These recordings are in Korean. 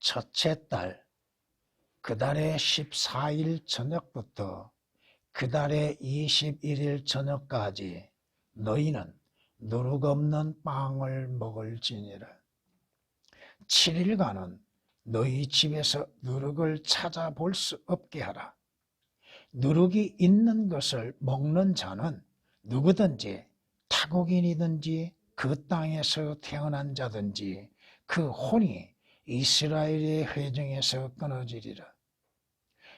첫째 달, 그달의 14일 저녁부터 그달의 21일 저녁까지 너희는 누룩 없는 빵을 먹을지니라. 7일간은 너희 집에서 누룩을 찾아볼 수 없게 하라. 누룩이 있는 것을 먹는 자는 누구든지 타국인이든지 그 땅에서 태어난 자든지 그 혼이 이스라엘의 회중에서 끊어지리라.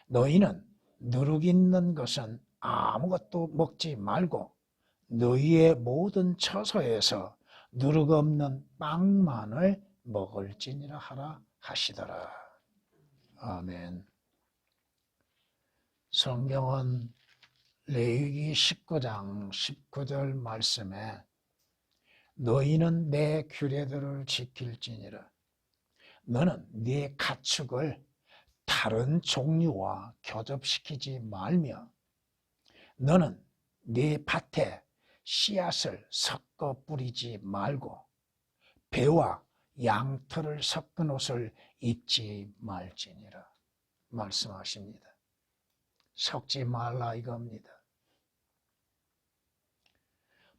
너희는 누룩 있는 것은 아무것도 먹지 말고 너희의 모든 처소에서 누룩 없는 빵만을 먹을지니라 하라 하시더라. 아멘. 성경은 레위기 19장 19절 말씀에 너희는 내 규례들을 지킬지니라. 너는 네 가축을 다른 종류와 교접시키지 말며 너는 네 밭에 씨앗을 섞어 뿌리지 말고 배와 양털을 섞은 옷을 입지 말지니라 말씀하십니다. 섞지 말라 이겁니다.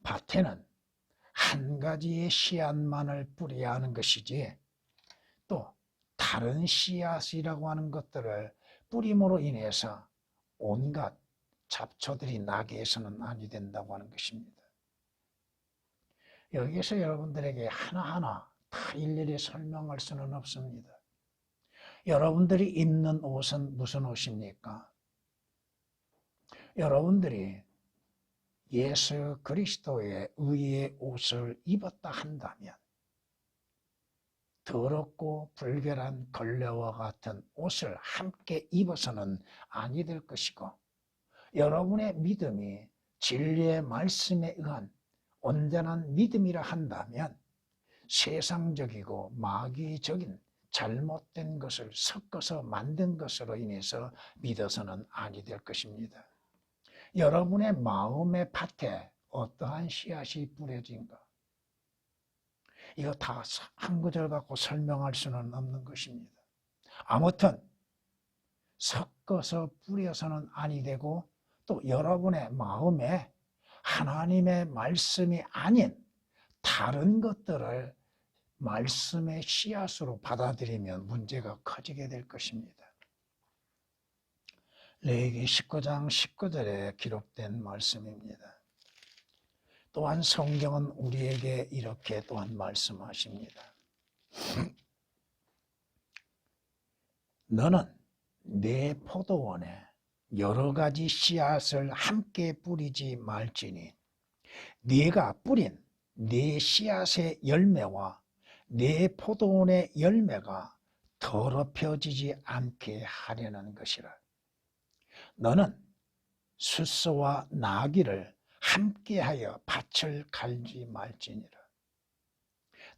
밭에는 한 가지의 씨앗만을 뿌려야 하는 것이지 또 다른 씨앗이라고 하는 것들을 뿌림으로 인해서 온갖 잡초들이 나게 해서는 아니 된다고 하는 것입니다. 여기서 여러분들에게 하나하나 다 일일이 설명할 수는 없습니다. 여러분들이 입는 옷은 무슨 옷입니까? 여러분들이 예수 그리스도의 의의 옷을 입었다 한다면 더럽고 불결한 걸레와 같은 옷을 함께 입어서는 아니 될 것이고 여러분의 믿음이 진리의 말씀에 의한 온전한 믿음이라 한다면 세상적이고 마귀적인 잘못된 것을 섞어서 만든 것으로 인해서 믿어서는 아니 될 것입니다. 여러분의 마음의 밭에 어떠한 씨앗이 뿌려진가? 이거 다 한 구절 갖고 설명할 수는 없는 것입니다. 아무튼 섞어서 뿌려서는 아니 되고 또 여러분의 마음에 하나님의 말씀이 아닌 다른 것들을 말씀의 씨앗으로 받아들이면 문제가 커지게 될 것입니다. 레위기 19장 19절에 기록된 말씀입니다. 또한 성경은 우리에게 이렇게 또한 말씀하십니다. 너는 내 포도원에 여러 가지 씨앗을 함께 뿌리지 말지니 네가 뿌린 네 씨앗의 열매와 네 포도원의 열매가 더럽혀지지 않게 하려는 것이라. 너는 숫소와 나귀를 함께하여 밭을 갈지 말지니라.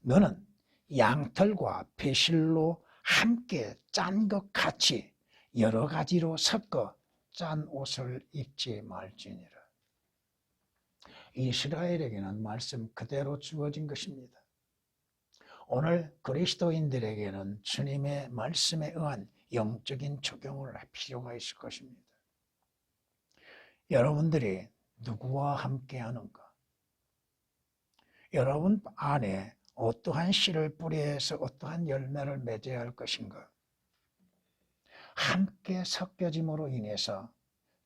너는 양털과 배실로 함께 짠 것 같이 여러 가지로 섞어 짠 옷을 입지 말지니라. 이스라엘에게는 말씀 그대로 주어진 것입니다. 오늘 그리스도인들에게는 주님의 말씀에 의한 영적인 적용을 할 필요가 있을 것입니다. 여러분들이 누구와 함께 하는가? 여러분 안에 어떠한 씨를 뿌려서 어떠한 열매를 맺어야 할 것인가? 함께 섞여짐으로 인해서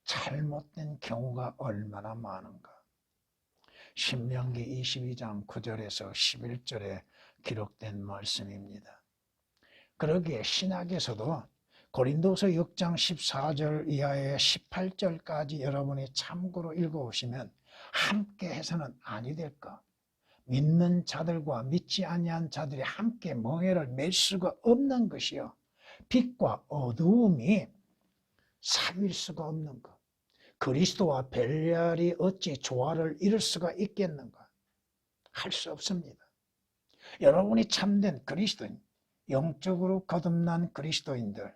잘못된 경우가 얼마나 많은가? 신명기 22장 9절에서 11절에 기록된 말씀입니다. 그러기에 신학에서도 고린도서 6장 14절 이하의 18절까지 여러분이 참고로 읽어오시면 함께 해서는 아니 될까? 믿는 자들과 믿지 아니한 자들이 함께 멍에를 맬 수가 없는 것이요. 빛과 어두움이 사귈 수가 없는 것. 그리스도와 벨리알이 어찌 조화를 이룰 수가 있겠는가? 할 수 없습니다. 여러분이 참된 그리스도인, 영적으로 거듭난 그리스도인들,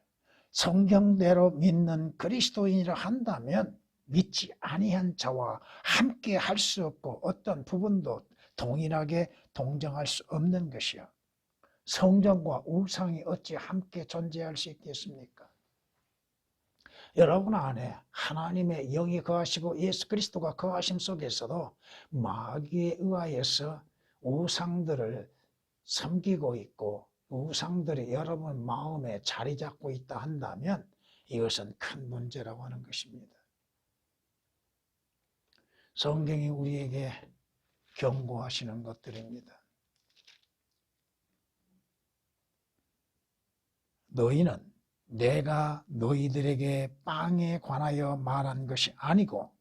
성경대로 믿는 그리스도인이라 한다면 믿지 아니한 자와 함께 할 수 없고 어떤 부분도 동일하게 동정할 수 없는 것이요. 성전과 우상이 어찌 함께 존재할 수 있겠습니까? 여러분 안에 하나님의 영이 거하시고 예수 그리스도가 거하심 속에서도 마귀에 의하여서 우상들을 섬기고 있고 우상들이 여러분 마음에 자리 잡고 있다 한다면 이것은 큰 문제라고 하는 것입니다. 성경이 우리에게 경고하시는 것들입니다. 너희는 내가 너희들에게 빵에 관하여 말한 것이 아니고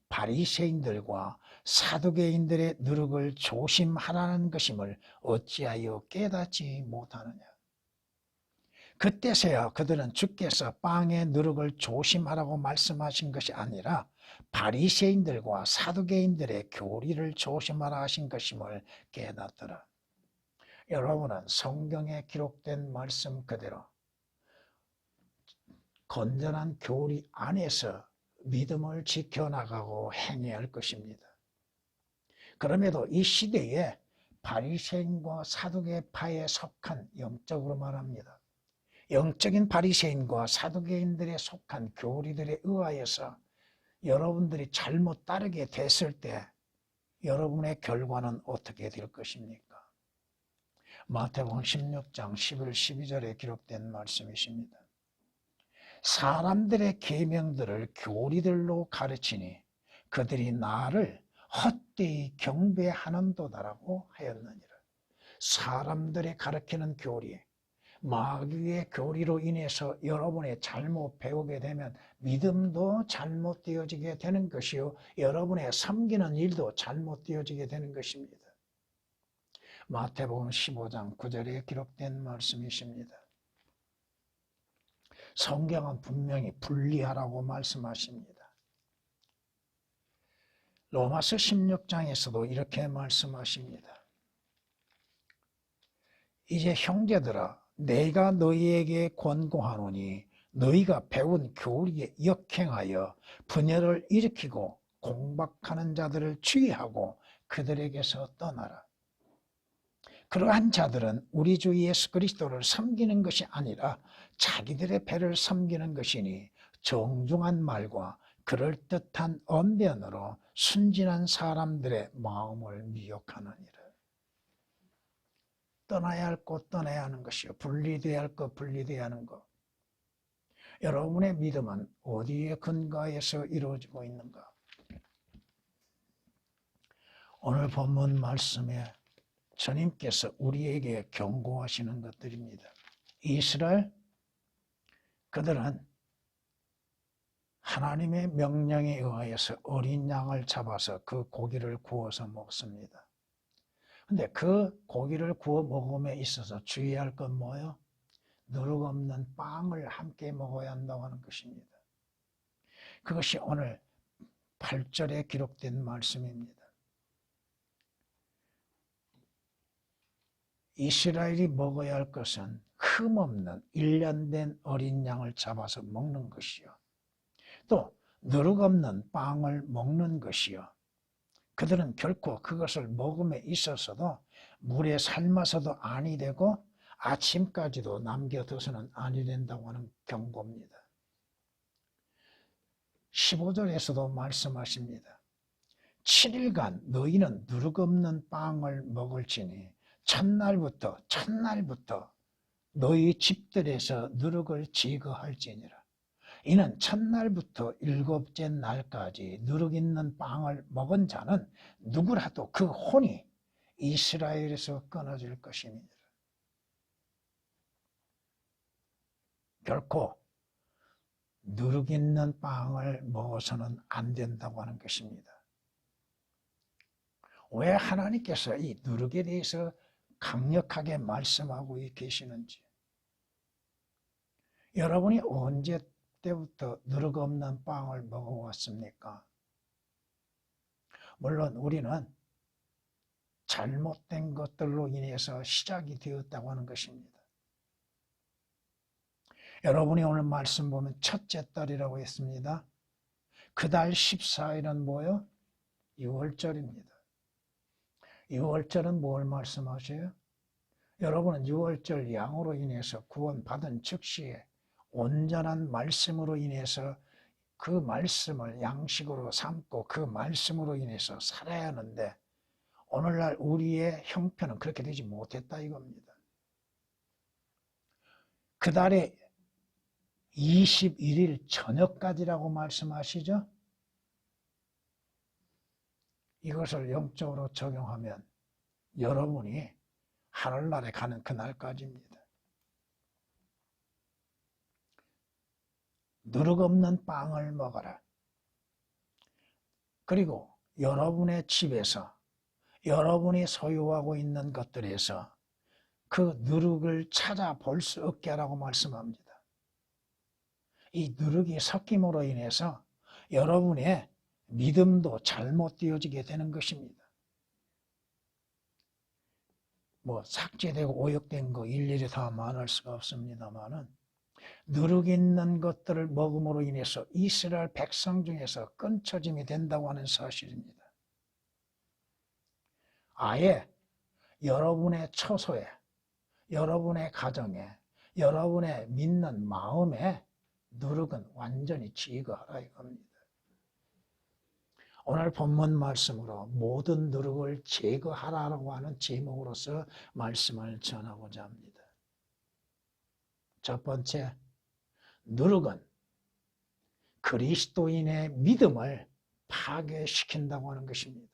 바리새인들과 사두개인들의 누룩을 조심하라는 것임을 어찌하여 깨닫지 못하느냐. 그때서야 그들은 주께서 빵의 누룩을 조심하라고 말씀하신 것이 아니라 바리새인들과 사두개인들의 교리를 조심하라 하신 것임을 깨닫더라. 여러분은 성경에 기록된 말씀 그대로 건전한 교리 안에서 믿음을 지켜나가고 행해야 할 것입니다. 그럼에도 이 시대에 바리새인과 사두개파에 속한, 영적으로 말합니다, 영적인 바리새인과 사두개인들에 속한 교리들에 의하여서 여러분들이 잘못 따르게 됐을 때 여러분의 결과는 어떻게 될 것입니까? 마태복음 16장 11, 12절에 기록된 말씀이십니다. 사람들의 계명들을 교리들로 가르치니 그들이 나를 헛되이 경배하는도다라고 하였느니라. 사람들이 가르치는 교리, 마귀의 교리로 인해서 여러분의 잘못 배우게 되면 믿음도 잘못되어지게 되는 것이요, 여러분의 섬기는 일도 잘못되어지게 되는 것입니다. 마태복음 15장 9절에 기록된 말씀이십니다. 성경은 분명히 분리하라고 말씀하십니다. 로마서 16장에서도 이렇게 말씀하십니다. 이제 형제들아, 내가 너희에게 권고하노니 너희가 배운 교리에 역행하여 분열을 일으키고 공박하는 자들을 주의하고 그들에게서 떠나라. 그러한 자들은 우리 주 예수 그리스도를 섬기는 것이 아니라 자기들의 배를 섬기는 것이니 정중한 말과 그럴듯한 언변으로 순진한 사람들의 마음을 미혹하느니라. 떠나야 할 것 떠나야 하는 것이요, 분리되어야 할 것 분리되어야 하는 것. 여러분의 믿음은 어디에 근거해서 이루어지고 있는가? 오늘 본문 말씀에 주님께서 우리에게 경고하시는 것들입니다. 이스라엘, 그들은 하나님의 명령에 의하여서 어린 양을 잡아서 그 고기를 구워서 먹습니다. 근데 그 고기를 구워 먹음에 있어서 주의할 건 뭐예요? 누룩 없는 빵을 함께 먹어야 한다고 하는 것입니다. 그것이 오늘 8절에 기록된 말씀입니다. 이스라엘이 먹어야 할 것은 흠없는 1년 된 어린 양을 잡아서 먹는 것이요, 또 누룩 없는 빵을 먹는 것이요, 그들은 결코 그것을 먹음에 있어서도 물에 삶아서도 아니 되고 아침까지도 남겨둬서는 아니 된다고 하는 경고입니다. 15절에서도 말씀하십니다. 7일간 너희는 누룩 없는 빵을 먹을지니 첫날부터 너희 집들에서 누룩을 제거할지니라. 이는 첫날부터 7째 날까지 누룩 있는 빵을 먹은 자는 누구라도 그 혼이 이스라엘에서 끊어질 것입니다. 결코 누룩 있는 빵을 먹어서는 안 된다고 하는 것입니다. 왜 하나님께서 이 누룩에 대해서 강력하게 말씀하고 계시는지, 여러분이 언제 때부터 누룩 없는 빵을 먹어왔습니까? 물론 우리는 잘못된 것들로 인해서 시작이 되었다고 하는 것입니다. 여러분이 오늘 말씀 보면 첫째 달이라고 했습니다. 그 달 14일은 뭐예요? 6월절입니다. 6월절은 뭘 말씀하셔요? 여러분은 6월절 양으로 인해서 구원받은 즉시에 온전한 말씀으로 인해서 그 말씀을 양식으로 삼고 그 말씀으로 인해서 살아야 하는데 오늘날 우리의 형편은 그렇게 되지 못했다 이겁니다. 그 달에 21일 저녁까지라고 말씀하시죠? 이것을 영적으로 적용하면 여러분이 하늘나라에 가는 그날까지입니다. 누룩 없는 빵을 먹어라. 그리고 여러분의 집에서 여러분이 소유하고 있는 것들에서 그 누룩을 찾아볼 수 없게 하라고 말씀합니다. 이 누룩이 섞임으로 인해서 여러분의 믿음도 잘못되어지게 되는 것입니다. 삭제되고 오역된 거 일일이 다 말할 수가 없습니다만은 누룩 있는 것들을 먹음으로 인해서 이스라엘 백성 중에서 끊쳐짐이 된다고 하는 사실입니다. 아예 여러분의 처소에, 여러분의 가정에, 여러분의 믿는 마음에 누룩은 완전히 제거하라 이겁니다. 오늘 본문 말씀으로 모든 누룩을 제거하라고 하는 제목으로서 말씀을 전하고자 합니다. 첫 번째, 누룩은 그리스도인의 믿음을 파괴시킨다고 하는 것입니다.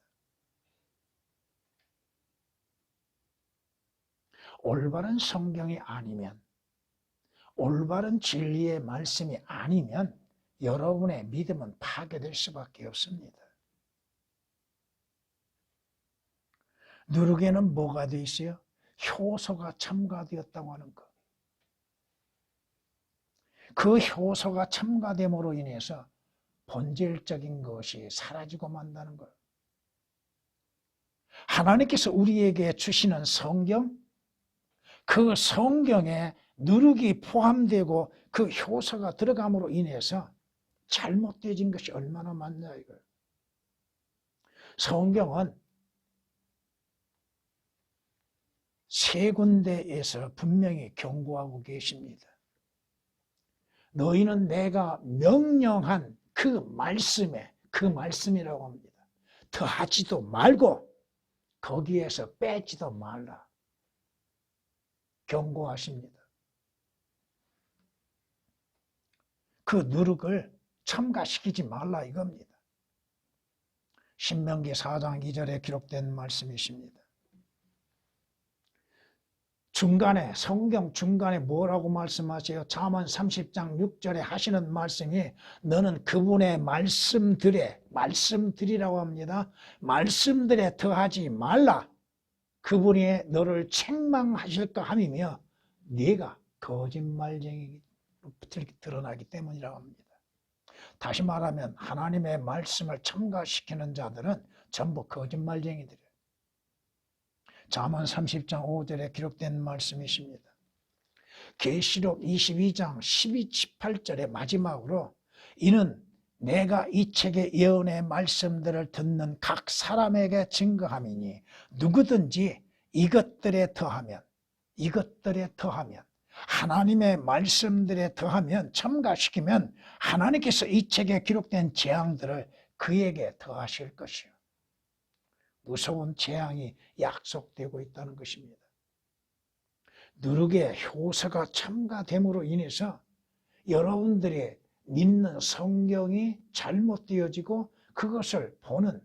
올바른 성경이 아니면, 올바른 진리의 말씀이 아니면 여러분의 믿음은 파괴될 수밖에 없습니다. 누룩에는 뭐가 되어 있어요? 효소가 첨가되었다고 하는 것. 그 효소가 첨가됨으로 인해서 본질적인 것이 사라지고 만다는 것. 하나님께서 우리에게 주시는 성경, 그 성경에 누룩이 포함되고 그 효소가 들어감으로 인해서 잘못되어진 것이 얼마나 많냐 이거예요. 성경은 세 군데에서 분명히 경고하고 계십니다. 너희는 내가 명령한 그 말씀에, 그 말씀이라고 합니다. 더하지도 말고 거기에서 빼지도 말라. 경고하십니다. 그 누룩을 첨가시키지 말라 이겁니다. 신명기 4장 2절에 기록된 말씀이십니다. 중간에 성경 중간에 뭐라고 말씀하세요? 잠언 30장 6절에 하시는 말씀이 너는 그분의 말씀들이라고 합니다. 말씀들에 더하지 말라. 그분이 너를 책망하실까 함이며 네가 거짓말쟁이 드러나기 때문이라고 합니다. 다시 말하면 하나님의 말씀을 첨가시키는 자들은 전부 거짓말쟁이들이에요. 잠언 30장 5절에 기록된 말씀이십니다. 계시록 22장 12, 18절의 마지막으로 이는 내가 이 책의 예언의 말씀들을 듣는 각 사람에게 증거함이니 누구든지 이것들에 더하면 하나님의 말씀들에 더하면 첨가시키면 하나님께서 이 책에 기록된 재앙들을 그에게 더하실 것이요. 무서운 재앙이 약속되고 있다는 것입니다. 누룩의 효소가 첨가됨으로 인해서 여러분들이 믿는 성경이 잘못되어지고 그것을 보는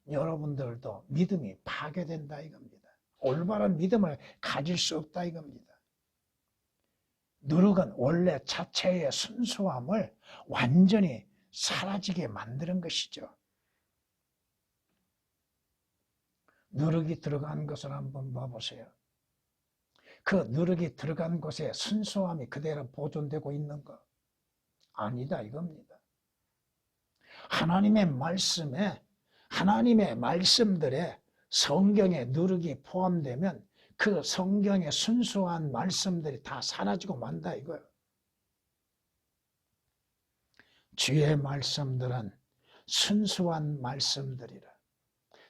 여러분들도 믿음이 파괴된다 이겁니다. 올바른 믿음을 가질 수 없다 이겁니다. 누룩은 원래 자체의 순수함을 완전히 사라지게 만드는 것이죠. 누룩이 들어간 것을 한번 봐보세요. 그 누룩이 들어간 곳에 순수함이 그대로 보존되고 있는 것 아니다 이겁니다. 하나님의 말씀들에 성경에 누룩이 포함되면 그 성경의 순수한 말씀들이 다 사라지고 만다 이거예요. 주의 말씀들은 순수한 말씀들이라.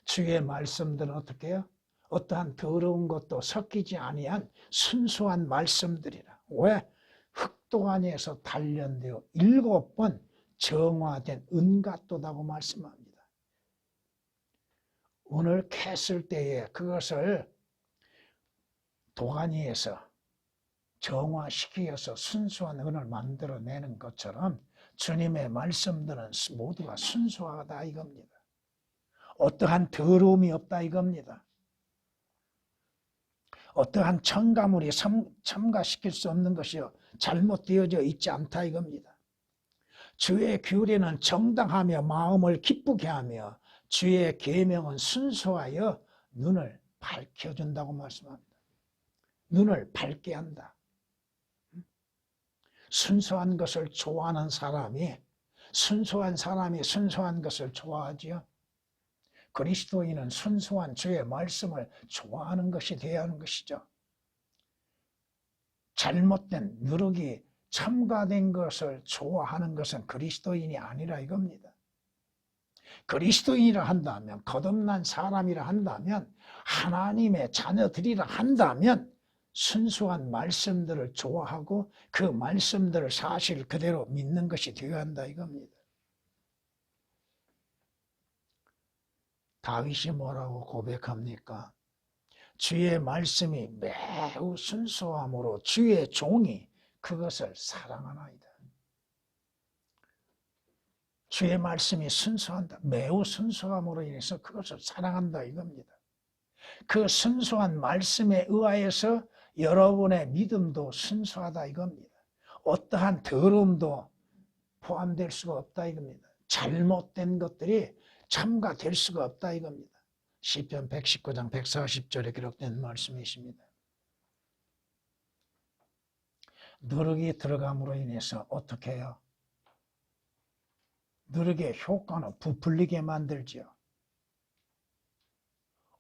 주의 말씀들은 어떻게 해요? 어떠한 더러운 것도 섞이지 아니한 순수한 말씀들이라. 왜? 흑도 안에서 단련되어 7번 정화된 은갓도다고 말씀합니다. 은을 캤을 때에 그것을 도가니에서 정화시키어서 순수한 은을 만들어내는 것처럼 주님의 말씀들은 모두가 순수하다 이겁니다. 어떠한 더러움이 없다 이겁니다. 어떠한 첨가물이 첨가시킬 수 없는 것이요 잘못되어져 있지 않다 이겁니다. 주의 규례는 정당하며 마음을 기쁘게 하며 주의 계명은 순수하여 눈을 밝혀준다고 말씀합니다. 눈을 밝게 한다. 순수한 것을 좋아하는 사람이 순수한 것을 좋아하지요. 그리스도인은 순수한 주의 말씀을 좋아하는 것이 되어야 하는 것이죠. 잘못된 누룩이 첨가된 것을 좋아하는 것은 그리스도인이 아니라 이겁니다. 그리스도인이라 한다면, 거듭난 사람이라 한다면, 하나님의 자녀들이라 한다면 순수한 말씀들을 좋아하고 그 말씀들을 사실 그대로 믿는 것이 되어야 한다 이겁니다. 다윗이 뭐라고 고백합니까? 주의 말씀이 매우 순수함으로 주의 종이 그것을 사랑하나이다. 주의 말씀이 순수한다. 매우 순수함으로 인해서 그것을 사랑한다 이겁니다. 그 순수한 말씀에 의하여서 여러분의 믿음도 순수하다 이겁니다. 어떠한 더러움도 포함될 수가 없다 이겁니다. 잘못된 것들이 첨가될 수가 없다 이겁니다. 시편 119장 140절에 기록된 말씀이십니다. 누룩이 들어감으로 인해서 어떻게 해요? 누룩의 효과는 부풀리게 만들지요.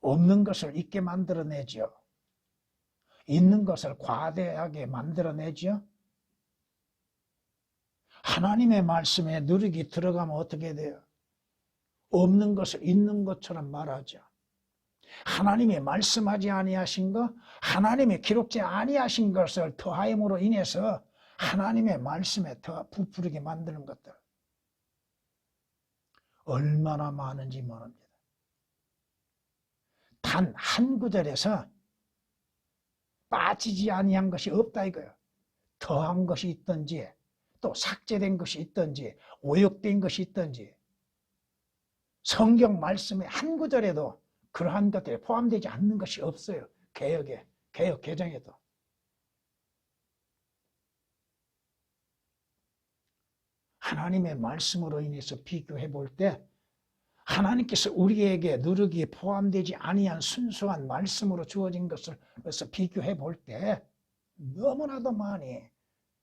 없는 것을 있게 만들어내지요. 있는 것을 과대하게 만들어내지요. 하나님의 말씀에 누룩이 들어가면 어떻게 돼요? 없는 것을 있는 것처럼 말하죠. 하나님이 말씀하지 아니하신 것, 하나님이 기록지 아니하신 것을 더하임으로 인해서 하나님의 말씀에 더 부풀게 만드는 것들 얼마나 많은지 모릅니다. 단 한 구절에서 빠지지 아니한 것이 없다 이거예요. 더한 것이 있든지 또 삭제된 것이 있든지 오역된 것이 있든지 성경 말씀의 한 구절에도 그러한 것들이 포함되지 않는 것이 없어요. 개혁 개정에도. 하나님의 말씀으로 인해서 비교해 볼 때 하나님께서 우리에게 누룩이 포함되지 아니한 순수한 말씀으로 주어진 것을 그래서 비교해 볼 때 너무나도 많이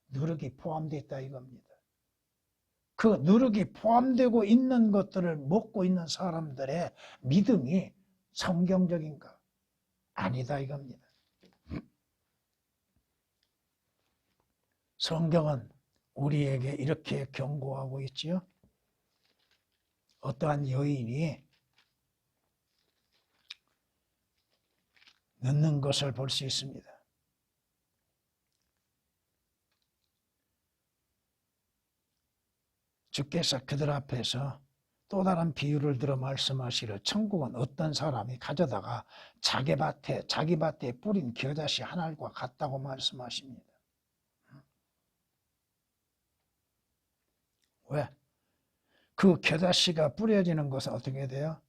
누룩이 포함되어 있다 이겁니다. 그 누룩이 포함되고 있는 것들을 먹고 있는 사람들의 믿음이 성경적인가? 아니다 이겁니다. 성경은 우리에게 이렇게 경고하고 있지요. 어떠한 여인이 늦는 것을 볼 수 있습니다. 주께서 그들 앞에서 또 다른 비유를 들어 말씀하시를 천국은 어떤 사람이 가져다가 자기 밭에 뿌린 겨자씨 한 알과 같다고 말씀하십니다. 왜? 그 겨자씨가 뿌려지는 것은 어떻게 돼요?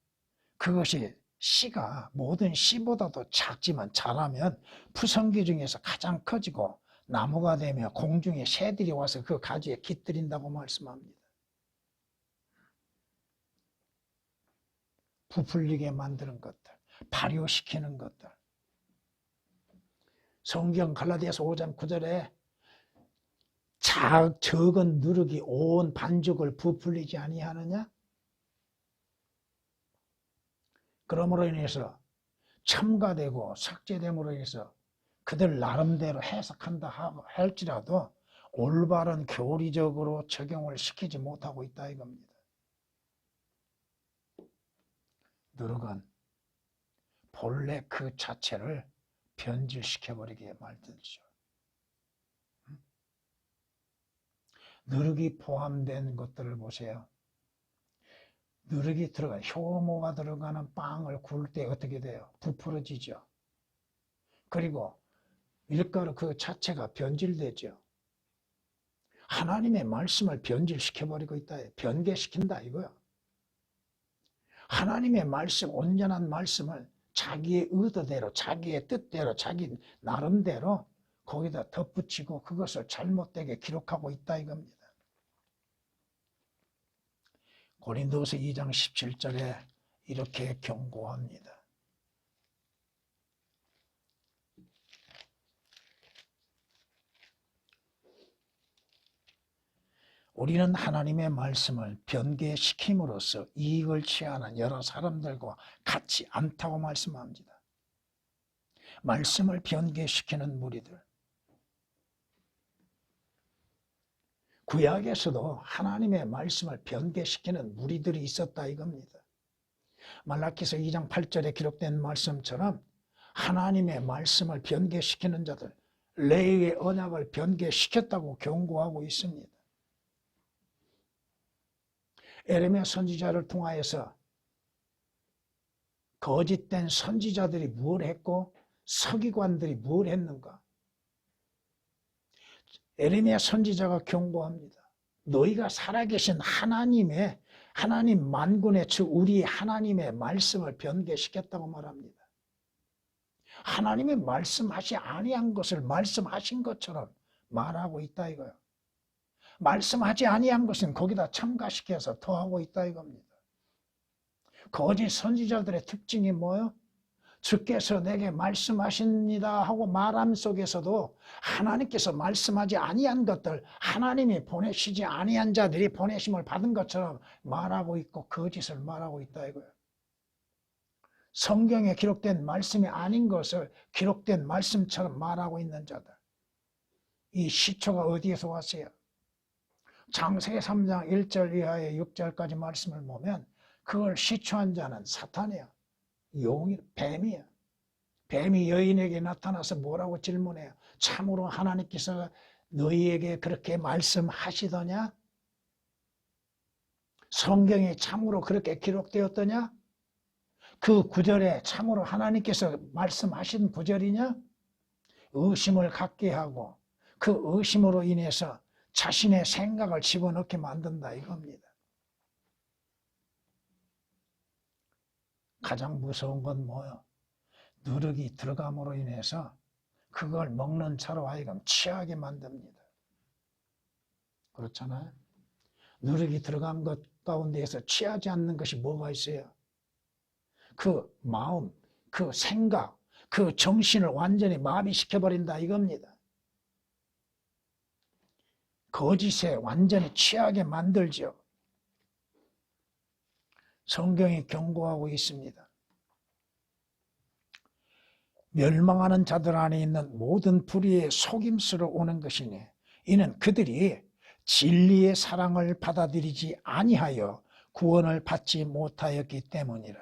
그것이 씨가 모든 씨보다도 작지만 자라면 푸성기 중에서 가장 커지고 나무가 되며 공중에 새들이 와서 그 가지에 깃들인다고 말씀합니다. 부풀리게 만드는 것들, 발효시키는 것들. 성경 갈라디아서 5장 9절에 적은 누룩이 온 반죽을 부풀리지 아니하느냐? 그러므로 인해서 첨가되고 삭제됨으로 인해서 그들 나름대로 해석한다 할지라도 올바른 교리적으로 적용을 시키지 못하고 있다 이겁니다. 누룩은 본래 그 자체를 변질시켜버리게 만들죠. 누룩이 포함된 것들을 보세요. 누룩이 들어간, 효모가 들어가는 빵을 구울 때 어떻게 돼요? 부풀어지죠. 그리고 밀가루 그 자체가 변질되죠. 하나님의 말씀을 변질시켜버리고 있다. 변개시킨다 이거야. 하나님의 말씀, 온전한 말씀을 자기의 의도대로, 자기의 뜻대로, 자기 나름대로 거기다 덧붙이고 그것을 잘못되게 기록하고 있다 이겁니다. 고린도서 2장 17절에 이렇게 경고합니다. 우리는 하나님의 말씀을 변개시킴으로써 이익을 취하는 여러 사람들과 같지 않다고 말씀합니다. 말씀을 변개시키는 무리들. 구약에서도 하나님의 말씀을 변개시키는 무리들이 있었다 이겁니다. 말라기서 2장 8절에 기록된 말씀처럼 하나님의 말씀을 변개시키는 자들, 레위의 언약을 변개시켰다고 경고하고 있습니다. 에레미야 선지자를 통하여서 거짓된 선지자들이 뭘 했고 서기관들이 뭘 했는가? 에레미야 선지자가 경고합니다. 너희가 살아계신 하나님 만군의 주 우리 하나님의 말씀을 변개시켰다고 말합니다. 하나님이 말씀하시 아니한 것을 말씀하신 것처럼 말하고 있다 이거예요. 말씀하지 아니한 것은 거기다 첨가시켜서 더하고 있다 이겁니다. 거짓 선지자들의 특징이 뭐예요? 주께서 내게 말씀하십니다 하고 말함 속에서도 하나님께서 말씀하지 아니한 것들, 하나님이 보내시지 아니한 자들이 보내심을 받은 것처럼 말하고 있고 거짓을 말하고 있다 이거예요. 성경에 기록된 말씀이 아닌 것을 기록된 말씀처럼 말하고 있는 자들. 이 시초가 어디에서 왔어요? 창세기 3장 1절 이하의 6절까지 말씀을 보면 그걸 시초한 자는 사탄이야. 용이, 뱀이야. 뱀이 여인에게 나타나서 뭐라고 질문해요? 참으로 하나님께서 너희에게 그렇게 말씀하시더냐? 성경이 참으로 그렇게 기록되었더냐? 그 구절에 참으로 하나님께서 말씀하신 구절이냐? 의심을 갖게 하고 그 의심으로 인해서 자신의 생각을 집어넣게 만든다 이겁니다. 가장 무서운 건 뭐예요? 누룩이 들어감으로 인해서 그걸 먹는 자로 하여금 취하게 만듭니다. 그렇잖아요? 누룩이 들어간 것 가운데에서 취하지 않는 것이 뭐가 있어요? 그 마음, 그 생각, 그 정신을 완전히 마비시켜버린다 이겁니다. 거짓에 완전히 취하게 만들죠. 성경이 경고하고 있습니다. 멸망하는 자들 안에 있는 모든 불의의 속임수로 오는 것이니 이는 그들이 진리의 사랑을 받아들이지 아니하여 구원을 받지 못하였기 때문이라.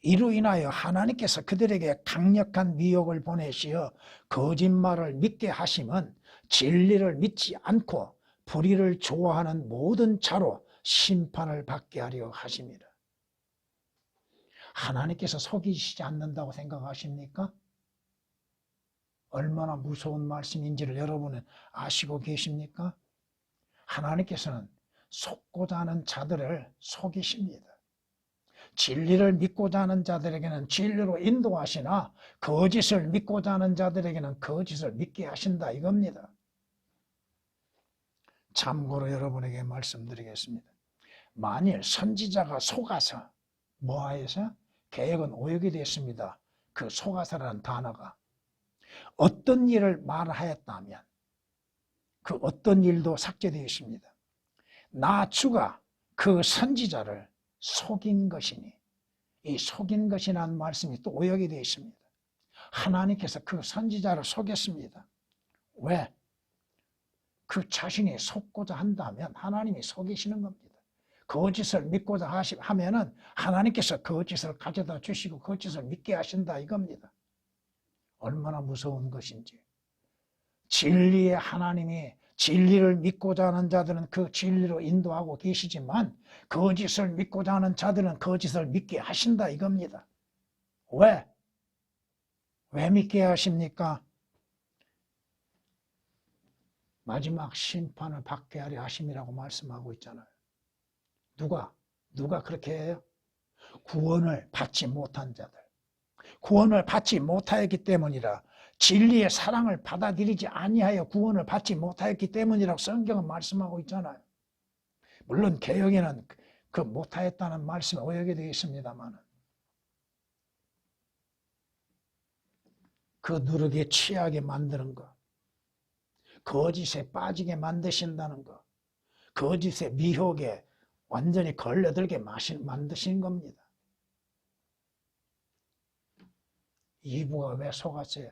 이로 인하여 하나님께서 그들에게 강력한 미혹을 보내시어 거짓말을 믿게 하심은 진리를 믿지 않고 불의를 좋아하는 모든 자로 심판을 받게 하려 하심이라. 하나님께서 속이시지 않는다고 생각하십니까? 얼마나 무서운 말씀인지를 여러분은 아시고 계십니까? 하나님께서는 속고자 하는 자들을 속이십니다. 진리를 믿고자 하는 자들에게는 진리로 인도하시나 거짓을 믿고자 하는 자들에게는 거짓을 믿게 하신다 이겁니다. 참고로 여러분에게 말씀드리겠습니다. 만일 선지자가 속아서 뭐하여서? 개혁은 오역이 됐습니다. 그 속아서라는 단어가 어떤 일을 말하였다면 그 어떤 일도 삭제되어 있습니다. 나 주가 그 선지자를 속인 것이니 이 속인 것이라는 말씀이 또 오역이 되어 있습니다. 하나님께서 그 선지자를 속였습니다. 왜? 그 자신이 속고자 한다면 하나님이 속이시는 겁니다. 거짓을 믿고자 하면은 하나님께서 거짓을 가져다 주시고 거짓을 믿게 하신다 이겁니다. 얼마나 무서운 것인지. 진리의 하나님이 진리를 믿고자 하는 자들은 그 진리로 인도하고 계시지만 거짓을 믿고자 하는 자들은 거짓을 믿게 하신다 이겁니다. 왜? 왜 믿게 하십니까? 마지막 심판을 받게 하려 하심이라고 말씀하고 있잖아요. 누가 그렇게 해요? 구원을 받지 못한 자들. 구원을 받지 못하였기 때문이라, 진리의 사랑을 받아들이지 아니하여 구원을 받지 못하였기 때문이라고 성경은 말씀하고 있잖아요. 물론 개혁에는 그 못하였다는 말씀이 오역이 되어 있습니다만 그 누르기에 취하게 만드는 것, 거짓에 빠지게 만드신다는 것, 거짓의 미혹에 완전히 걸려들게 만드신 겁니다. 이브가 왜 속았어요?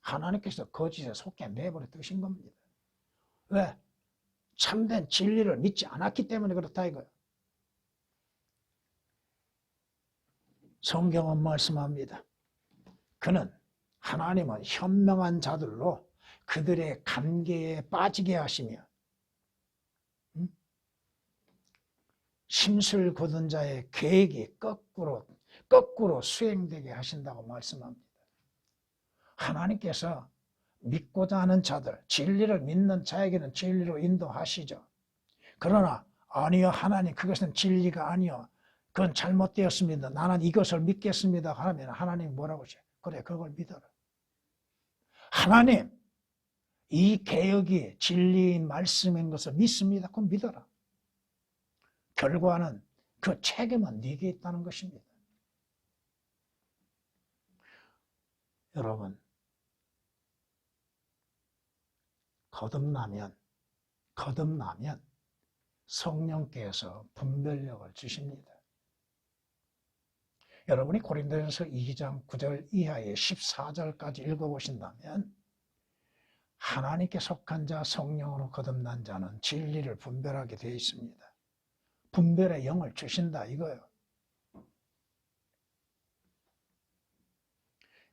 하나님께서 거짓에 속게 내버려 두신 겁니다. 왜? 참된 진리를 믿지 않았기 때문에 그렇다 이거예요. 성경은 말씀합니다. 하나님은 현명한 자들로 그들의 관계에 빠지게 하시며 심술 굳은 자의 계획이 거꾸로 수행되게 하신다고 말씀합니다. 하나님께서 믿고자 하는 자들, 진리를 믿는 자에게는 진리로 인도하시죠. 그러나 아니요, 하나님 그것은 진리가 아니요, 그건 잘못되었습니다, 나는 이것을 믿겠습니다 하면 하나님이 뭐라고 하셔요? 그래, 그걸 믿어라. 하나님, 이 개혁이 진리인 말씀인 것을 믿습니다. 그럼 믿어라. 결과는 그 책임은 네게 있다는 것입니다. 여러분, 거듭나면 성령께서 분별력을 주십니다. 여러분이 고린도전서 2장 9절 이하의 14절까지 읽어보신다면 하나님께 속한 자, 성령으로 거듭난 자는 진리를 분별하게 되어 있습니다. 분별의 영을 주신다 이거예요.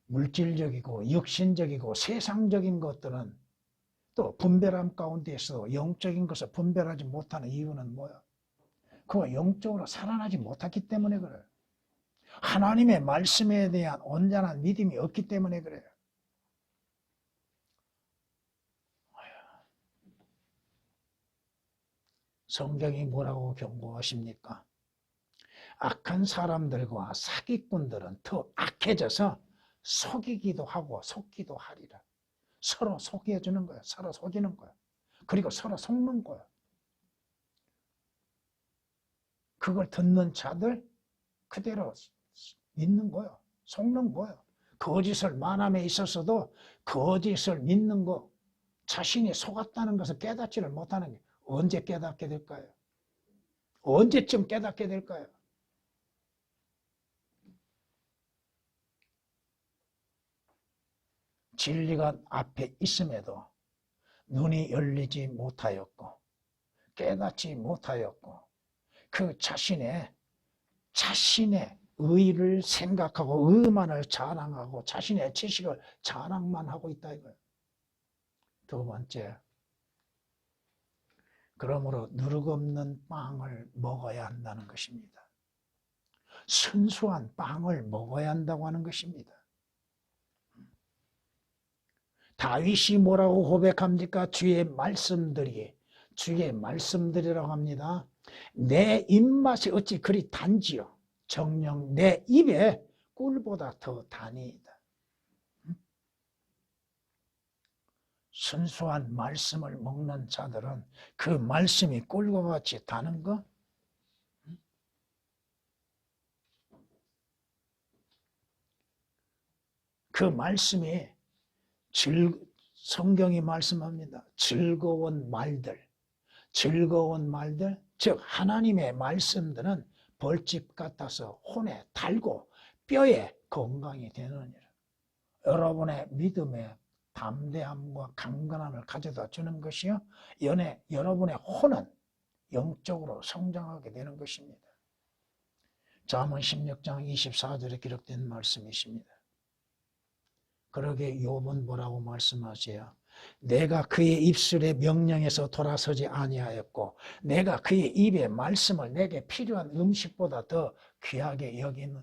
물질적이고 육신적이고 세상적인 것들은 또 분별함 가운데서 영적인 것을 분별하지 못하는 이유는 뭐야? 그거 영적으로 살아나지 못했기 때문에 그래요. 하나님의 말씀에 대한 온전한 믿음이 없기 때문에 그래요. 성경이 뭐라고 경고하십니까? 악한 사람들과 사기꾼들은 더 악해져서 속이기도 하고 속기도 하리라. 서로 속여주는 거야. 서로 속이는 거야. 그리고 서로 속는 거야. 그걸 듣는 자들 그대로 믿는 거야. 속는 거야. 거짓을 만함에 있어서도 거짓을 믿는 거, 자신이 속았다는 것을 깨닫지를 못하는 게 언제 깨닫게 될까요? 언제쯤 깨닫게 될까요? 진리가 앞에 있음에도 눈이 열리지 못하였고 깨닫지 못하였고 그 자신의 의를 생각하고 의만을 자랑하고 자신의 지식을 자랑만 하고 있다 이거예요. 두 번째, 그러므로 누룩없는 빵을 먹어야 한다는 것입니다. 순수한 빵을 먹어야 한다고 하는 것입니다. 다윗이 뭐라고 고백합니까? 주의 말씀들이라고 합니다. 내 입맛이 어찌 그리 단지요. 정녕 내 입에 꿀보다 더 다니이다. 순수한 말씀을 먹는 자들은 그 말씀이 꿀과 같이 다는 거? 그 말씀이 성경이 말씀합니다. 즐거운 말들, 즉 하나님의 말씀들은 벌집 같아서 혼에 달고 뼈에 건강이 되느니라. 여러분의 믿음에 담대함과 강건함을 가져다 주는 것이요, 여러분의 혼은 영적으로 성장하게 되는 것입니다. 잠언 16장 24절에 기록된 말씀이십니다. 그러게 욥은 뭐라고 말씀하세요? 내가 그의 입술의 명령에서 돌아서지 아니하였고 내가 그의 입의 말씀을 내게 필요한 음식보다 더 귀하게 여기느니라.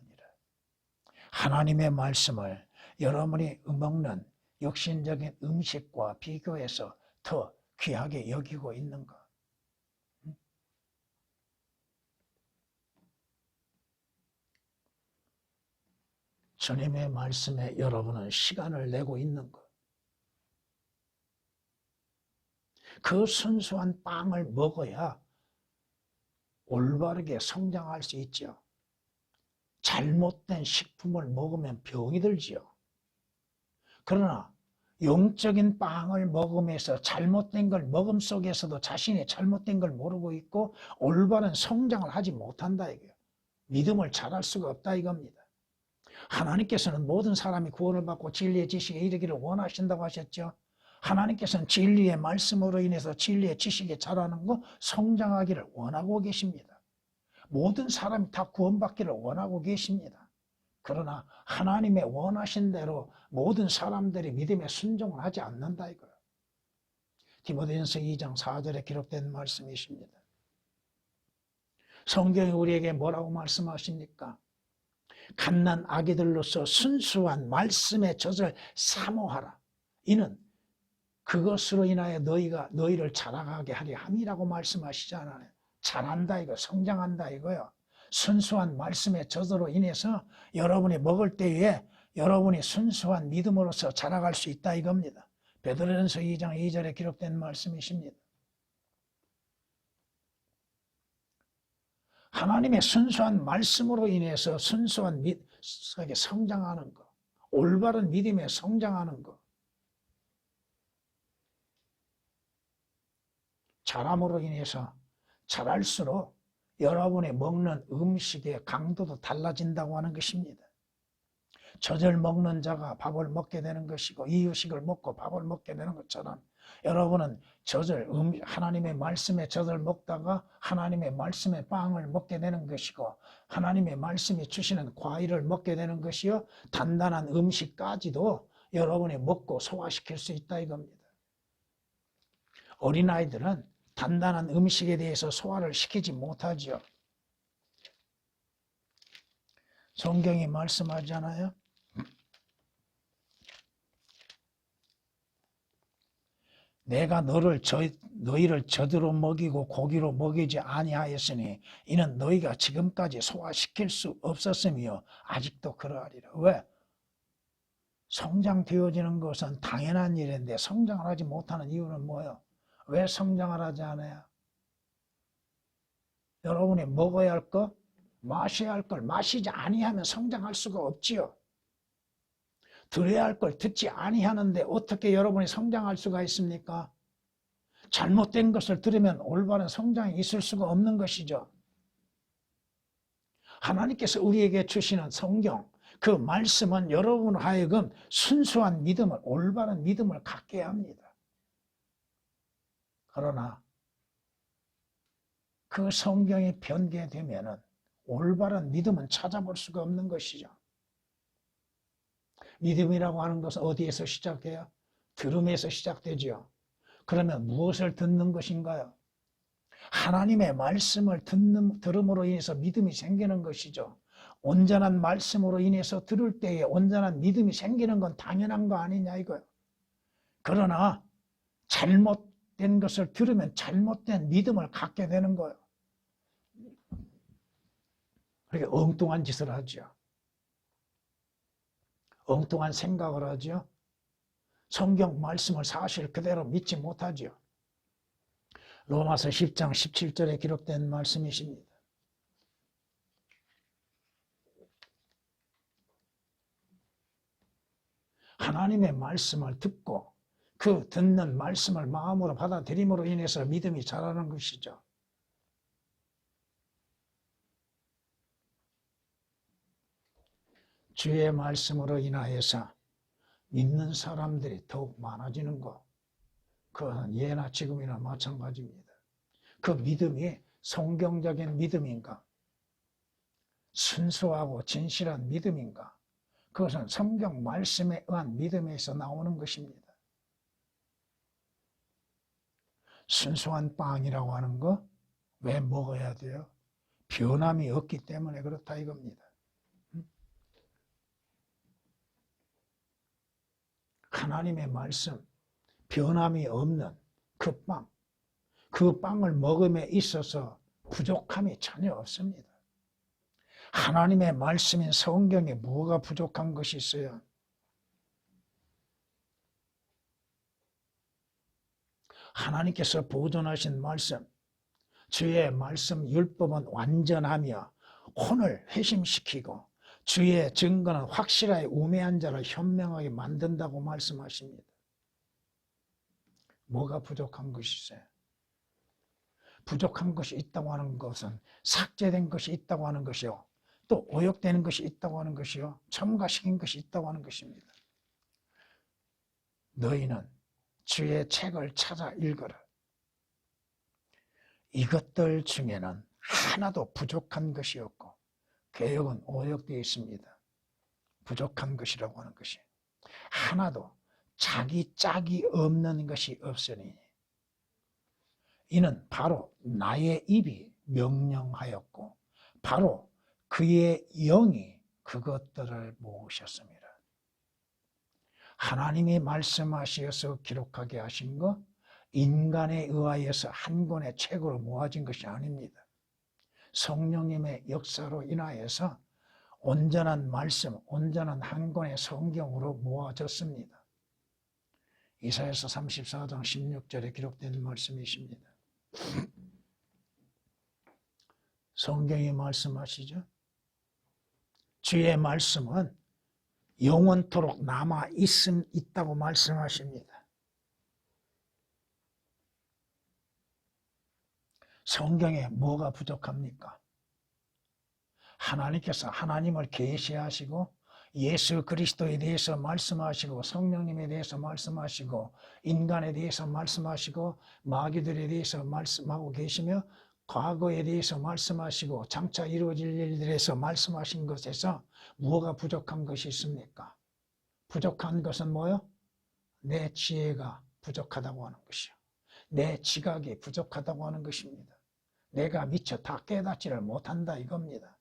하나님의 말씀을 여러분이 먹는 육신적인 음식과 비교해서 더 귀하게 여기고 있는가? 주님의 말씀에 여러분은 시간을 내고 있는 것. 그 순수한 빵을 먹어야 올바르게 성장할 수 있죠. 잘못된 식품을 먹으면 병이 들지요. 그러나 영적인 빵을 먹으면서 잘못된 걸 먹음 속에서도 자신이 잘못된 걸 모르고 있고 올바른 성장을 하지 못한다 이거예요. 믿음을 잘할 수가 없다 이겁니다. 하나님께서는 모든 사람이 구원을 받고 진리의 지식에 이르기를 원하신다고 하셨죠. 하나님께서는 진리의 말씀으로 인해서 진리의 지식에 자라는 거 성장하기를 원하고 계십니다. 모든 사람이 다 구원받기를 원하고 계십니다. 그러나 하나님의 원하신 대로 모든 사람들이 믿음에 순종을 하지 않는다 이거예요. 디모데전서 2장 4절에 기록된 말씀이십니다. 성경이 우리에게 뭐라고 말씀하십니까? 갓난 아기들로서 순수한 말씀의 젖을 사모하라. 이는 그것으로 인하여 너희를 자라가게 하려 함이라고 말씀하시잖아요. 자란다 이거, 성장한다 이거요. 순수한 말씀의 젖으로 인해서 여러분이 먹을 때에 여러분이 순수한 믿음으로서 자라갈 수 있다 이겁니다. 베드로전서 2장 2절에 기록된 말씀이십니다. 하나님의 순수한 말씀으로 인해서 순수한 믿음에 성장하는 것, 올바른 믿음에 성장하는 것, 자람으로 인해서 자랄수록 여러분이 먹는 음식의 강도도 달라진다고 하는 것입니다. 젖을 먹는 자가 밥을 먹게 되는 것이고 이유식을 먹고 밥을 먹게 되는 것처럼 여러분은 하나님의 말씀의 젖을 먹다가 하나님의 말씀의 빵을 먹게 되는 것이고 하나님의 말씀이 주시는 과일을 먹게 되는 것이요 단단한 음식까지도 여러분이 먹고 소화시킬 수 있다 이겁니다. 어린아이들은 단단한 음식에 대해서 소화를 시키지 못하죠. 성경이 말씀하잖아요. 내가 너희를 젖으로 먹이고 고기로 먹이지 아니하였으니 이는 너희가 지금까지 소화시킬 수 없었으며 아직도 그러하리라. 왜? 성장되어지는 것은 당연한 일인데 성장을 하지 못하는 이유는 뭐예요? 왜 성장을 하지 않아요? 여러분이 먹어야 할 것, 마셔야 할 걸 마시지 아니하면 성장할 수가 없지요. 들어야 할 걸 듣지 아니하는데 어떻게 여러분이 성장할 수가 있습니까? 잘못된 것을 들으면 올바른 성장이 있을 수가 없는 것이죠. 하나님께서 우리에게 주시는 성경, 그 말씀은 여러분 하여금 순수한 믿음을, 올바른 믿음을 갖게 합니다. 그러나 그 성경이 변개되면 올바른 믿음은 찾아볼 수가 없는 것이죠. 믿음이라고 하는 것은 어디에서 시작해요? 들음에서 시작되죠. 그러면 무엇을 듣는 것인가요? 하나님의 말씀을 들음으로 인해서 믿음이 생기는 것이죠. 온전한 말씀으로 인해서 들을 때에 온전한 믿음이 생기는 건 당연한 거 아니냐 이거요. 그러나 잘못된 것을 들으면 잘못된 믿음을 갖게 되는 거예요. 그렇게 엉뚱한 짓을 하죠. 엉뚱한 생각을 하죠. 성경 말씀을 사실 그대로 믿지 못하죠. 로마서 10장 17절에 기록된 말씀이십니다. 하나님의 말씀을 듣고 그 듣는 말씀을 마음으로 받아들임으로 인해서 믿음이 자라는 것이죠. 주의 말씀으로 인하여서 믿는 사람들이 더욱 많아지는 것, 그건 예나 지금이나 마찬가지입니다. 그 믿음이 성경적인 믿음인가? 순수하고 진실한 믿음인가? 그것은 성경 말씀에 의한 믿음에서 나오는 것입니다. 순수한 빵이라고 하는 거 왜 먹어야 돼요? 변함이 없기 때문에 그렇다 이겁니다. 하나님의 말씀, 변함이 없는 그 빵, 그 빵을 먹음에 있어서 부족함이 전혀 없습니다. 하나님의 말씀인 성경에 뭐가 부족한 것이 있어요? 하나님께서 보존하신 말씀, 주의 말씀 율법은 완전하며 혼을 회심시키고 주의 증거는 확실하게 우매한 자를 현명하게 만든다고 말씀하십니다. 뭐가 부족한 것이 있어요? 부족한 것이 있다고 하는 것은 삭제된 것이 있다고 하는 것이요, 또 오역되는 것이 있다고 하는 것이요, 첨가시킨 것이 있다고 하는 것입니다. 너희는 주의 책을 찾아 읽어라. 이것들 중에는 하나도 부족한 것이 없고 개역은 오역되어 있습니다. 부족한 것이라고 하는 것이 하나도 자기 짝이 없는 것이 없으니 이는 바로 나의 입이 명령하였고 바로 그의 영이 그것들을 모으셨습니다. 하나님이 말씀하셔서 기록하게 하신 것, 인간에 의하여서 한 권의 책으로 모아진 것이 아닙니다. 성령님의 역사로 인하여서 온전한 말씀, 온전한 한 권의 성경으로 모아졌습니다. 이사야서 34장 16절에 기록된 말씀이십니다. 성경이 말씀하시죠. 주의 말씀은 영원토록 남아 있다고 말씀하십니다. 성경에 뭐가 부족합니까? 하나님께서 하나님을 계시하시고 예수 그리스도에 대해서 말씀하시고 성령님에 대해서 말씀하시고 인간에 대해서 말씀하시고 마귀들에 대해서 말씀하고 계시며 과거에 대해서 말씀하시고 장차 이루어질 일들에 대해서 말씀하신 것에서 뭐가 부족한 것이 있습니까? 부족한 것은 뭐요? 내 지혜가 부족하다고 하는 것이요. 내 지각이 부족하다고 하는 것입니다. 내가 미처 다 깨닫지를 못한다 이겁니다.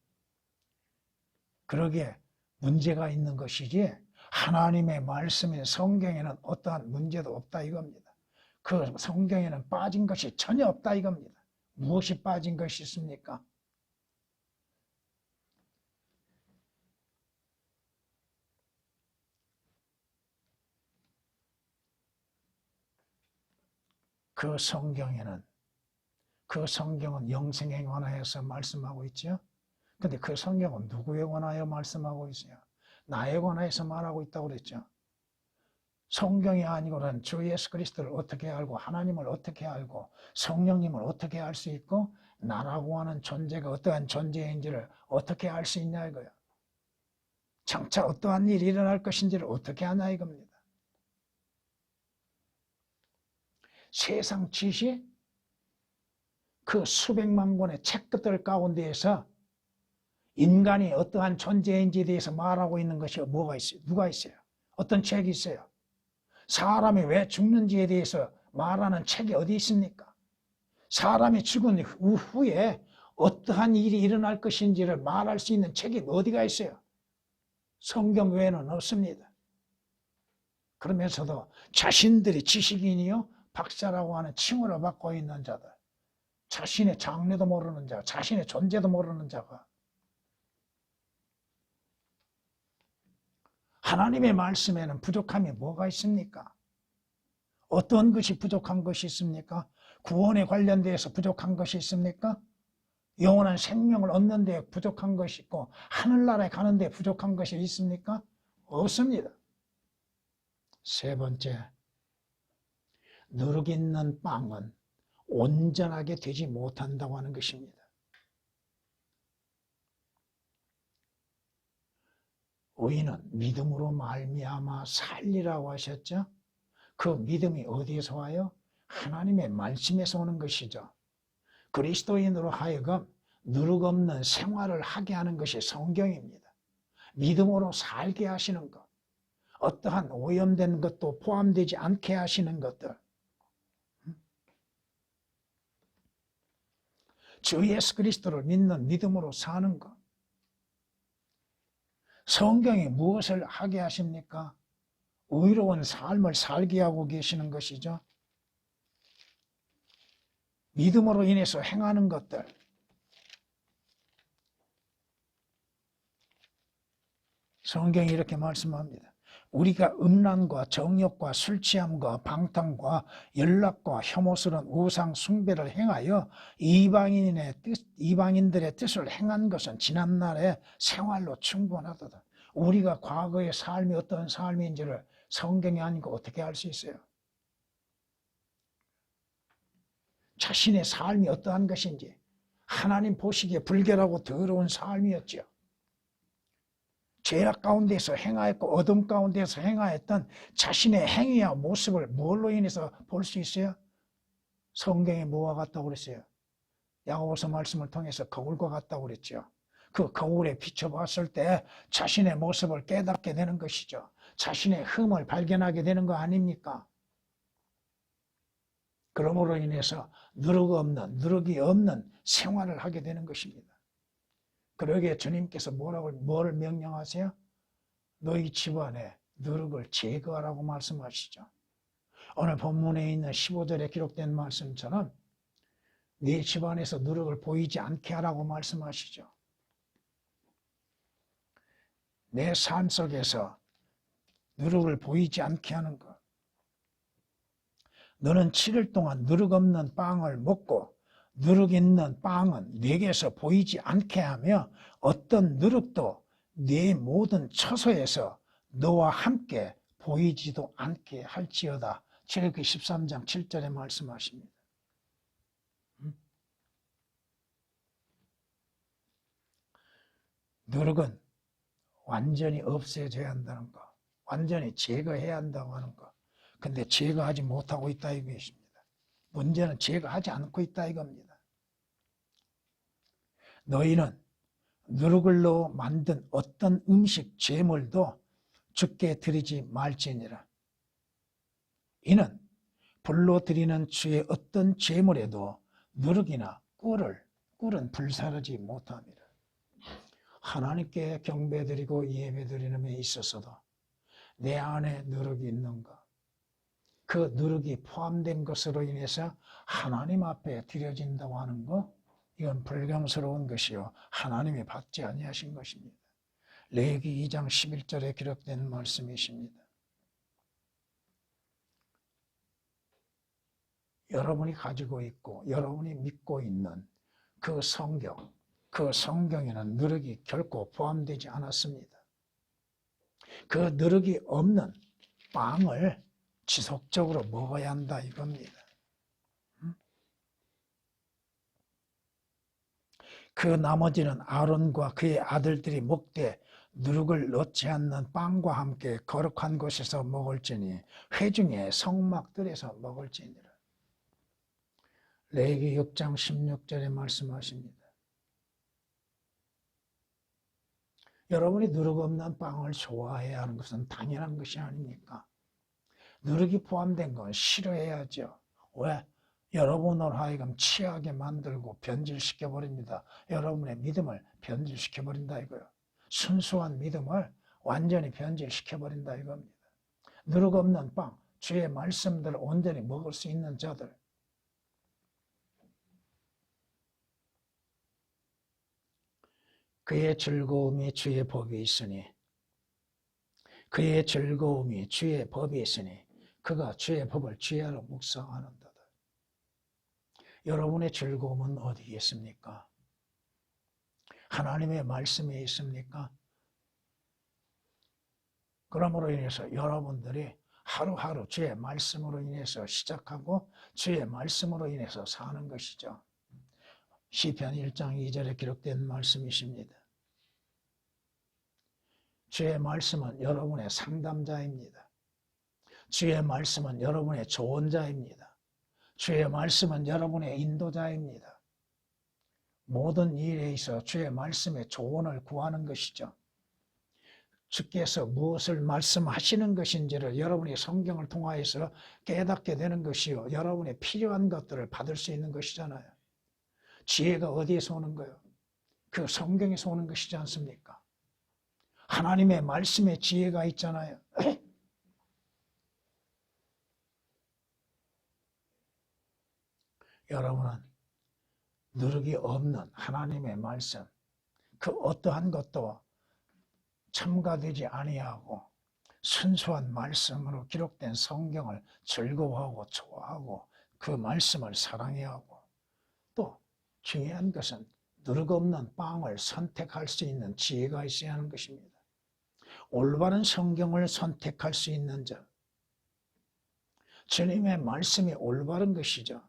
그러기에 문제가 있는 것이지 하나님의 말씀인 성경에는 어떠한 문제도 없다 이겁니다. 그 성경에는 빠진 것이 전혀 없다 이겁니다. 무엇이 빠진 것이 있습니까? 그 성경은 영생에 관하여서 말씀하고 있죠. 근데 그 성경은 누구에 관하여 말씀하고 있어요? 나에 관하여서 말하고 있다고 그랬죠. 성경이 아니고는 주 예수 그리스도를 어떻게 알고 하나님을 어떻게 알고 성령님을 어떻게 알 수 있고 나라고 하는 존재가 어떠한 존재인지를 어떻게 알 수 있냐 이거예요. 장차 어떠한 일이 일어날 것인지를 어떻게 아냐 이겁니다. 세상 지식 그 수백만 권의 책들 가운데에서 인간이 어떠한 존재인지에 대해서 말하고 있는 것이 뭐가 있어요? 누가 있어요? 어떤 책이 있어요? 사람이 왜 죽는지에 대해서 말하는 책이 어디 있습니까? 사람이 죽은 후에 어떠한 일이 일어날 것인지를 말할 수 있는 책이 어디가 있어요? 성경 외에는 없습니다. 그러면서도 자신들이 지식인이요 박사라고 하는 칭호를 받고 있는 자들, 자신의 장래도 모르는 자, 자신의 존재도 모르는 자가 하나님의 말씀에는 부족함이 뭐가 있습니까? 어떤 것이 부족한 것이 있습니까? 구원에 관련돼서 부족한 것이 있습니까? 영원한 생명을 얻는 데 부족한 것이 있고 하늘나라에 가는 데 부족한 것이 있습니까? 없습니다. 세 번째, 누룩 있는 빵은 온전하게 되지 못한다고 하는 것입니다. 의인은 믿음으로 말미암아 살리라고 하셨죠. 그 믿음이 어디에서 와요? 하나님의 말씀에서 오는 것이죠. 그리스도인으로 하여금 누룩 없는 생활을 하게 하는 것이 성경입니다. 믿음으로 살게 하시는 것, 어떠한 오염된 것도 포함되지 않게 하시는 것들, 주 예수 그리스도를 믿는 믿음으로 사는 것. 성경이 무엇을 하게 하십니까? 의로운 삶을 살게 하고 계시는 것이죠. 믿음으로 인해서 행하는 것들. 성경이 이렇게 말씀합니다. 우리가 음란과 정욕과 술 취함과 방탕과 연락과 혐오스러운 우상 숭배를 행하여 이방인들의 뜻을 행한 것은 지난날의 생활로 충분하도다. 우리가 과거의 삶이 어떤 삶인지를 성경이 아니고 어떻게 알 수 있어요? 자신의 삶이 어떠한 것인지 하나님 보시기에 불결하고 더러운 삶이었죠. 죄악 가운데서 행하였고 어둠 가운데서 행하였던 자신의 행위와 모습을 뭘로 인해서 볼 수 있어요? 성경에 뭐와 같다고 그랬어요? 야고보서 말씀을 통해서 거울과 같다고 그랬죠. 그 거울에 비춰봤을 때 자신의 모습을 깨닫게 되는 것이죠. 자신의 흠을 발견하게 되는 거 아닙니까? 그러므로 인해서 누룩이 없는 생활을 하게 되는 것입니다. 그러기에 주님께서 뭐를 명령하세요? 너희 집안에 누룩을 제거하라고 말씀하시죠. 오늘 본문에 있는 15절에 기록된 말씀처럼 네 집안에서 누룩을 보이지 않게 하라고 말씀하시죠. 내 삶 속에서 누룩을 보이지 않게 하는 것. 너는 7일 동안 누룩 없는 빵을 먹고 누룩 있는 빵은 네게서 보이지 않게 하며 어떤 누룩도 네 모든 처소에서 너와 함께 보이지도 않게 할지어다. 출애굽기 13장 7절에 말씀하십니다. 누룩은 완전히 없애져야 한다는 거, 완전히 제거해야 한다고 하는 거. 근데 제거하지 못하고 있다 이것입니다. 문제는 제거하지 않고 있다 이겁니다. 너희는 누룩을 넣어 만든 어떤 음식 제물도 주께 드리지 말지니라. 이는 불로 드리는 주의 어떤 제물에도 누룩이나 꿀은 불사르지 못합니다. 하나님께 경배드리고 예배드리는 데 있어서도 내 안에 누룩이 있는가? 그 누룩이 포함된 것으로 인해서 하나님 앞에 드려진다고 하는 것, 이건 불경스러운 것이요 하나님이 받지 아니하신 것입니다. 레위기 2장 11절에 기록된 말씀이십니다. 여러분이 가지고 있고 여러분이 믿고 있는 그 성경에는 누룩이 결코 포함되지 않았습니다. 그 누룩이 없는 빵을 지속적으로 먹어야 한다 이겁니다. 그 나머지는 아론과 그의 아들들이 먹되 누룩을 넣지 않는 빵과 함께 거룩한 곳에서 먹을지니 회중의 성막들에서 먹을지니라. 레위기 6장 16절에 말씀하십니다. 여러분이 누룩 없는 빵을 좋아해야 하는 것은 당연한 것이 아닙니까? 누룩이 포함된 건 싫어해야죠. 왜? 여러분을 하여금 취하게 만들고 변질시켜버립니다. 여러분의 믿음을 변질시켜버린다 이거예요. 순수한 믿음을 완전히 변질시켜버린다 이겁니다. 누룩 없는 빵, 주의 말씀들을 온전히 먹을 수 있는 자들. 그의 즐거움이 주의 법이 있으니 그가 주의 법을 주야로 묵상하는도다. 여러분의 즐거움은 어디에 있습니까? 하나님의 말씀에 있습니까? 그러므로 인해서 여러분들이 하루하루 주의 말씀으로 인해서 시작하고 주의 말씀으로 인해서 사는 것이죠. 시편 1장 2절에 기록된 말씀이십니다. 주의 말씀은 여러분의 상담자입니다. 주의 말씀은 여러분의 조언자입니다. 주의 말씀은 여러분의 인도자입니다. 모든 일에 있어 주의 말씀에 조언을 구하는 것이죠. 주께서 무엇을 말씀하시는 것인지를 여러분이 성경을 통하여서 깨닫게 되는 것이요, 여러분의 필요한 것들을 받을 수 있는 것이잖아요. 지혜가 어디에서 오는 거예요? 그 성경에서 오는 것이지 않습니까? 하나님의 말씀에 지혜가 있잖아요. 여러분은 누룩이 없는 하나님의 말씀, 그 어떠한 것도 첨가되지 아니하고 순수한 말씀으로 기록된 성경을 즐거워하고 좋아하고 그 말씀을 사랑해야 하고, 또 중요한 것은 누룩 없는 빵을 선택할 수 있는 지혜가 있어야 하는 것입니다. 올바른 성경을 선택할 수 있는 자, 주님의 말씀이 올바른 것이죠.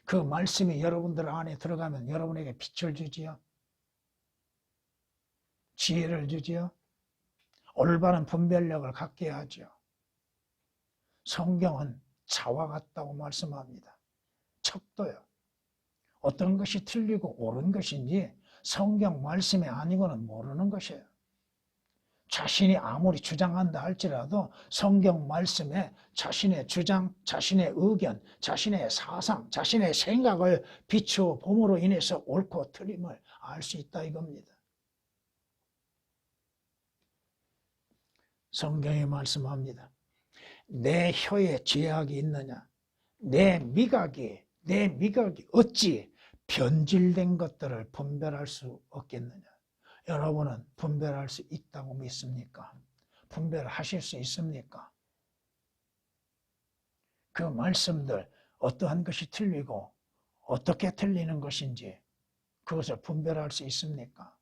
그 말씀이 여러분들 안에 들어가면 여러분에게 빛을 주지요, 지혜를 주지요, 올바른 분별력을 갖게 하죠. 성경은 차와 같다고 말씀합니다. 척도요. 어떤 것이 틀리고 옳은 것인지 성경 말씀이 아니고는 모르는 것이에요. 자신이 아무리 주장한다 할지라도 성경 말씀에 자신의 주장, 자신의 의견, 자신의 사상, 자신의 생각을 비추어 봄으로 인해서 옳고 틀림을 알 수 있다 이겁니다. 성경이 말씀합니다. 내 혀에 죄악이 있느냐? 내 미각이 어찌 변질된 것들을 분별할 수 없겠느냐? 여러분은 분별할 수 있다고 믿습니까? 분별하실 수 있습니까? 그 말씀들 어떠한 것이 틀리고 어떻게 틀리는 것인지 그것을 분별할 수 있습니까?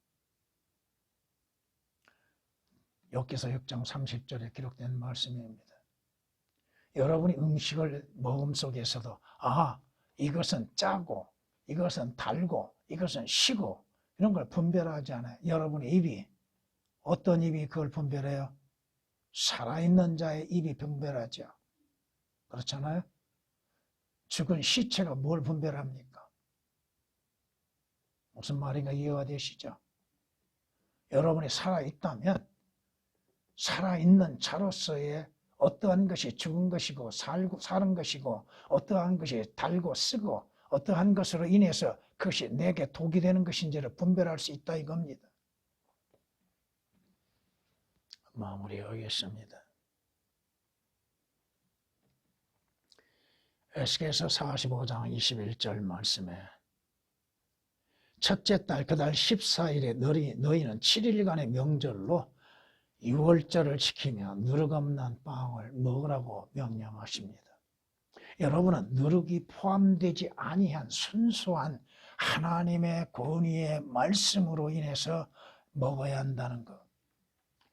욥기서 6장 30절에 기록된 말씀입니다. 여러분이 음식을 먹음 속에서도 이것은 짜고 이것은 달고 이것은 시고 이런 걸 분별하지 않아요. 여러분의 입이, 어떤 입이 그걸 분별해요? 살아있는 자의 입이 분별하죠. 그렇잖아요? 죽은 시체가 뭘 분별합니까? 무슨 말인가 이해가 되시죠? 여러분이 살아있다면 살아있는 자로서의 어떠한 것이 죽은 것이고 사는 것이고 어떠한 것이 달고 쓰고 어떠한 것으로 인해서 그것이 내게 독이 되는 것인지를 분별할 수 있다 이겁니다. 마무리하겠습니다. 에스겔서 45장 21절 말씀에 첫째 달 그 달 14일에 너희는 7일간의 명절로 유월절을 지키며 누룩 없는 빵을 먹으라고 명령하십니다. 여러분은 누룩이 포함되지 아니한 순수한 하나님의 권위의 말씀으로 인해서 먹어야 한다는 것.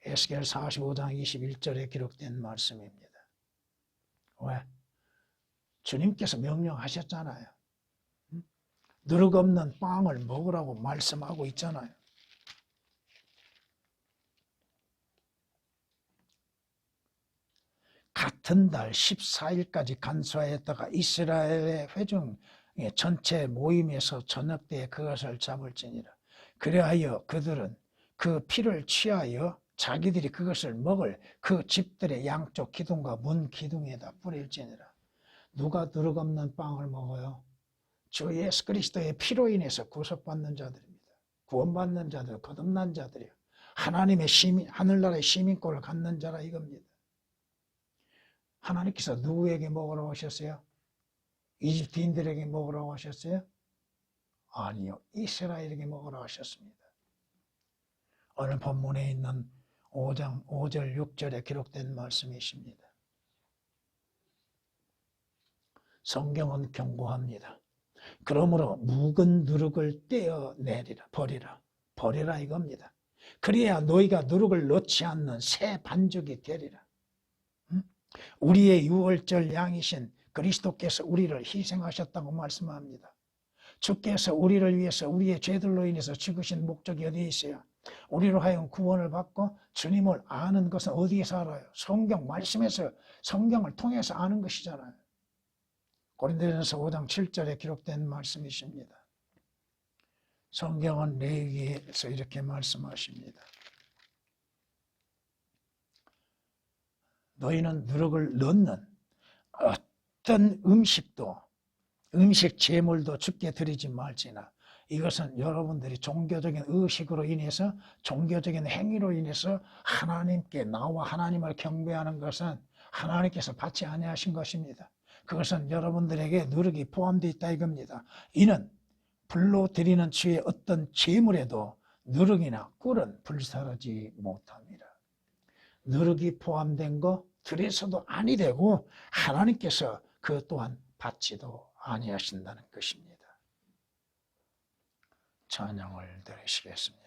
에스겔 45장 21절에 기록된 말씀입니다. 왜? 주님께서 명령하셨잖아요. 누룩 없는 빵을 먹으라고 말씀하고 있잖아요. 같은 달 14일까지 간수하였다가 이스라엘의 회중 전체 모임에서 저녁 때에 그것을 잡을지니라. 그리하여 그들은 그 피를 취하여 자기들이 그것을 먹을 그 집들의 양쪽 기둥과 문 기둥에다 뿌릴지니라. 누가 누룩 없는 빵을 먹어요? 주 예수 그리스도의 피로 인해서 구속받는 자들입니다. 구원받는 자들, 거듭난 자들이요. 하나님의 시민, 하늘나라의 시민권을 갖는 자라 이겁니다. 하나님께서 누구에게 먹으라고 하셨어요? 이집트인들에게 먹으라고 하셨어요? 아니요. 이스라엘에게 먹으라고 하셨습니다. 오늘 본문에 있는 5장 5절 6절에 기록된 말씀이십니다. 성경은 경고합니다. 그러므로 묵은 누룩을 떼어내리라, 버리라 이겁니다. 그래야 너희가 누룩을 넣지 않는 새 반죽이 되리라. 우리의 유월절 양이신 그리스도께서 우리를 희생하셨다고 말씀합니다. 주께서 우리를 위해서 우리의 죄들로 인해서 죽으신 목적이 어디에 있어요? 우리로 하여금 구원을 받고 주님을 아는 것은 어디에서 알아요? 성경 말씀에서, 성경을 통해서 아는 것이잖아요. 고린도전서 5장 7절에 기록된 말씀이십니다. 성경은 레위기에서 이렇게 말씀하십니다. 너희는 누룩을 넣는 어떤 음식도 음식 제물도 주께 드리지 말지나 이것은 여러분들이 종교적인 의식으로 인해서 종교적인 행위로 인해서 하나님께 나와 하나님을 경배하는 것은 하나님께서 받지 아니하신 것입니다. 그것은 여러분들에게 누룩이 포함되어 있다 이겁니다. 이는 불로 드리는 주의 어떤 제물에도 누룩이나 꿀은 불사르지 못합니다. 누룩이 포함된 거 드려서도 아니 되고 하나님께서 그 또한 받지도 아니하신다는 것입니다. 찬양을 드리시겠습니다.